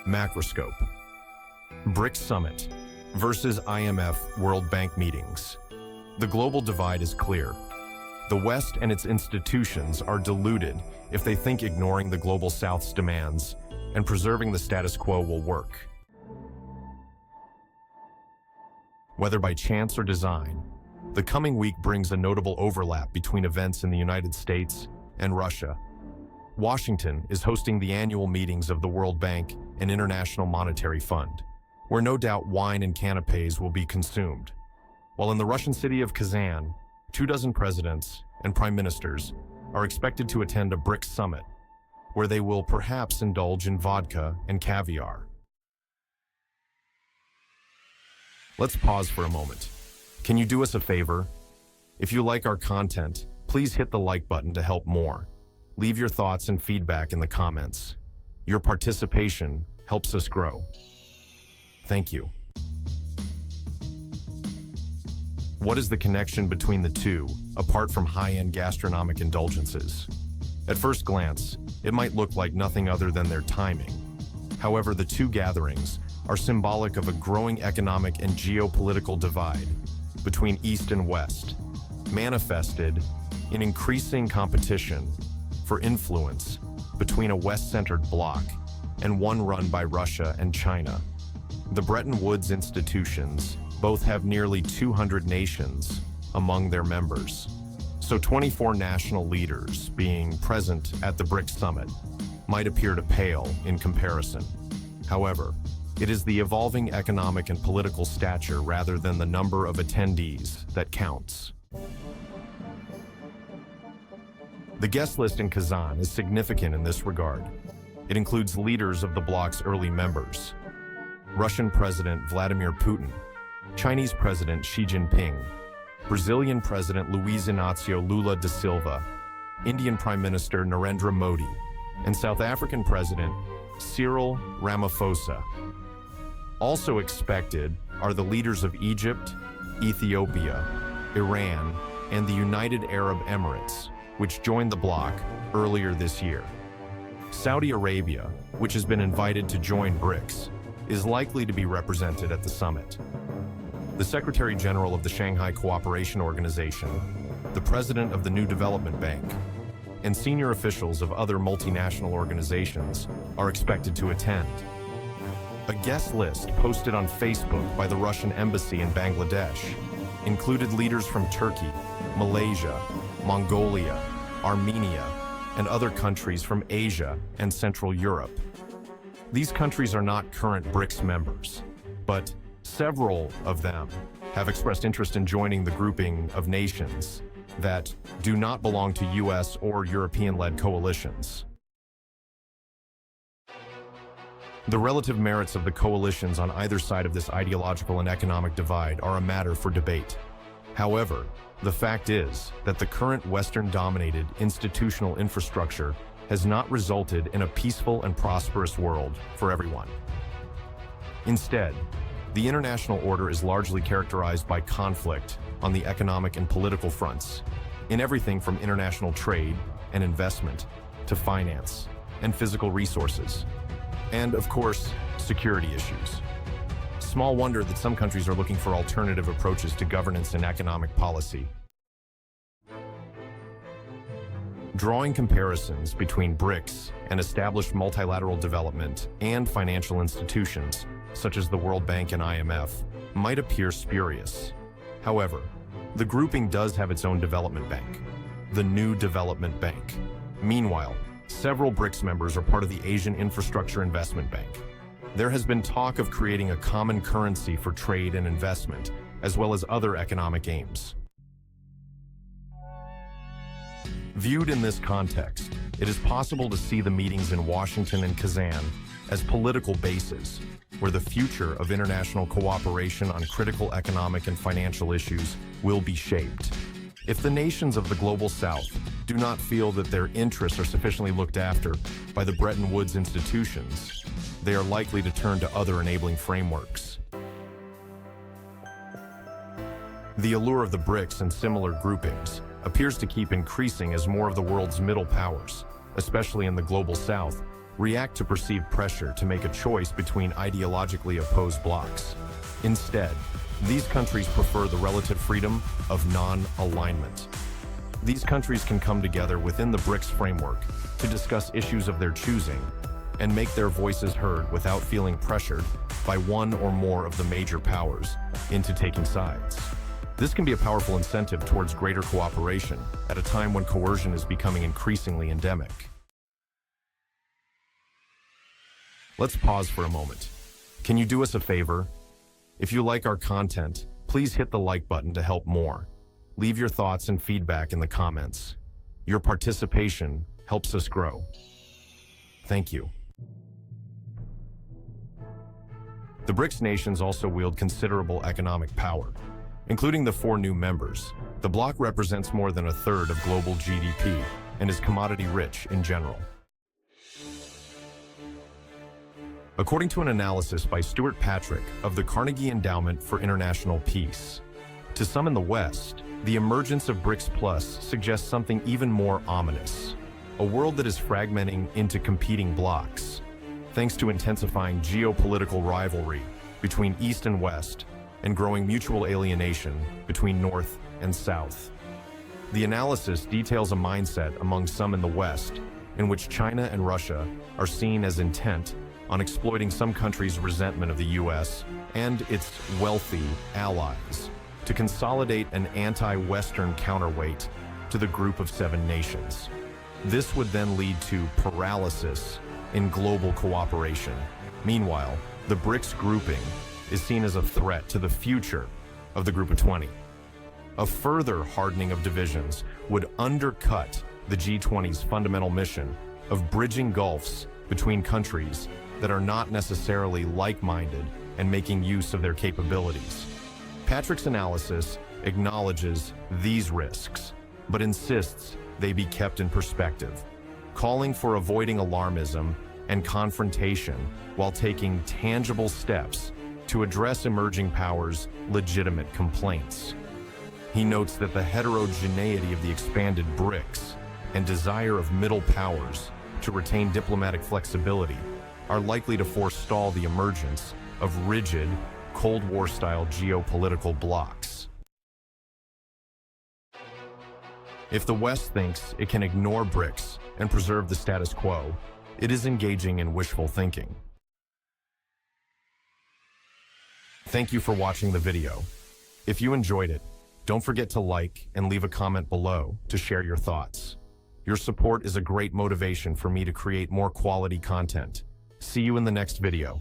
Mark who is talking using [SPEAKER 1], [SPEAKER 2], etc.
[SPEAKER 1] Macroscope. Brics Summit versus IMF World Bank meetings. The global divide is clear. The West and its institutions are deluded if they think ignoring the Global South's demands and preserving the status quo will work. Whether by chance or design, the coming week brings a notable overlap between events in the United States and Russia. Washington is hosting the annual meetings of the World Bank and International Monetary Fund, where no doubt wine and canapes will be consumed. While in the Russian city of Kazan, 24 presidents and prime ministers are expected to attend a Brics summit, where they will perhaps indulge in vodka and caviar. Let's pause for a moment. Can you do us a favor? If you like our content, please hit the like button to help more. Leave your thoughts and feedback in the comments. Your participation helps us grow. Thank you. What is the connection between the two, apart from high-end gastronomic indulgences? At first glance, it might look like nothing other than their timing. However, the two gatherings are symbolic of a growing economic and geopolitical divide between East and West, manifested in increasing competition for influence between a West-centered bloc and one run by Russia and China. The Bretton Woods institutions both have nearly 200 nations among their members, so 24 national leaders being present at the Brics Summit might appear to pale in comparison. However, it is the evolving economic and political stature rather than the number of attendees that counts. The guest list in Kazan is significant in this regard. It includes leaders of the bloc's early members: Russian President Vladimir Putin, Chinese President Xi Jinping, Brazilian President Luiz Inácio Lula da Silva, Indian Prime Minister Narendra Modi, and South African President Cyril Ramaphosa. Also expected are the leaders of Egypt, Ethiopia, Iran, and the United Arab Emirates, which joined the bloc earlier this year. Saudi Arabia, which has been invited to join Brics, is likely to be represented at the summit. The Secretary General of the Shanghai Cooperation Organization, the President of the New Development Bank, and senior officials of other multinational organizations are expected to attend. A guest list posted on Facebook by the Russian Embassy in Bangladesh included leaders from Turkey, Malaysia, Mongolia, Armenia, and other countries from Asia and Central Europe. These countries are not current Brics members, but several of them have expressed interest in joining the grouping of nations that do not belong to US or European-led coalitions. The relative merits of the coalitions on either side of this ideological and economic divide are a matter for debate. However, the fact is that the current Western-dominated institutional infrastructure has not resulted in a peaceful and prosperous world for everyone. Instead, the international order is largely characterized by conflict on the economic and political fronts, in everything from international trade and investment to finance and physical resources, and of course, security issues. Small wonder that some countries are looking for alternative approaches to governance and economic policy. Drawing comparisons between Brics and established multilateral development and financial institutions, such as the World Bank and IMF, might appear spurious. However, the grouping does have its own development bank, the New Development Bank. Meanwhile, several Brics members are part of the Asian Infrastructure Investment Bank. There has been talk of creating a common currency for trade and investment, as well as other economic aims. Viewed in this context, it is possible to see the meetings in Washington and Kazan as political bases, where the future of international cooperation on critical economic and financial issues will be shaped. If the nations of the Global South do not feel that their interests are sufficiently looked after by the Bretton Woods institutions, they are likely to turn to other enabling frameworks. The allure of the Brics and similar groupings appears to keep increasing as more of the world's middle powers, especially in the Global South, react to perceived pressure to make a choice between ideologically opposed blocs. Instead, these countries prefer the relative freedom of non-alignment. These countries can come together within the Brics framework to discuss issues of their choosing and make their voices heard without feeling pressured by one or more of the major powers into taking sides. This can be a powerful incentive towards greater cooperation at a time when coercion is becoming increasingly endemic. Let's pause for a moment. Can you do us a favor? If you like our content, please hit the like button to help more. Leave your thoughts and feedback in the comments. Your participation helps us grow. Thank you. The Brics nations also wield considerable economic power. Including the 4 new members, the bloc represents more than a third of global GDP and is commodity-rich in general. According to an analysis by Stuart Patrick of the Carnegie Endowment for International Peace, to some in the West, the emergence of Brics Plus suggests something even more ominous, a world that is fragmenting into competing blocs, thanks to intensifying geopolitical rivalry between East and West and growing mutual alienation between North and South. The analysis details a mindset among some in the West in which China and Russia are seen as intent on exploiting some countries' resentment of the US and its wealthy allies to consolidate an anti-Western counterweight to the group of 7 nations. This would then lead to paralysis in global cooperation. Meanwhile, the Brics grouping is seen as a threat to the future of the Group of 20. A further hardening of divisions would undercut the G20's fundamental mission of bridging gulfs between countries that are not necessarily like-minded and making use of their capabilities. Patrick's analysis acknowledges these risks, but insists they be kept in perspective, calling for avoiding alarmism and confrontation while taking tangible steps to address emerging powers' legitimate complaints. He notes that the heterogeneity of the expanded Brics and desire of middle powers to retain diplomatic flexibility are likely to forestall the emergence of rigid, Cold War-style geopolitical blocs. If the West thinks it can ignore Brics and preserve the status quo, it is engaging in wishful thinking. Thank you for watching the video. If you enjoyed it, don't forget to like and leave a comment below to share your thoughts. Your support is a great motivation for me to create more quality content. See you in the next video.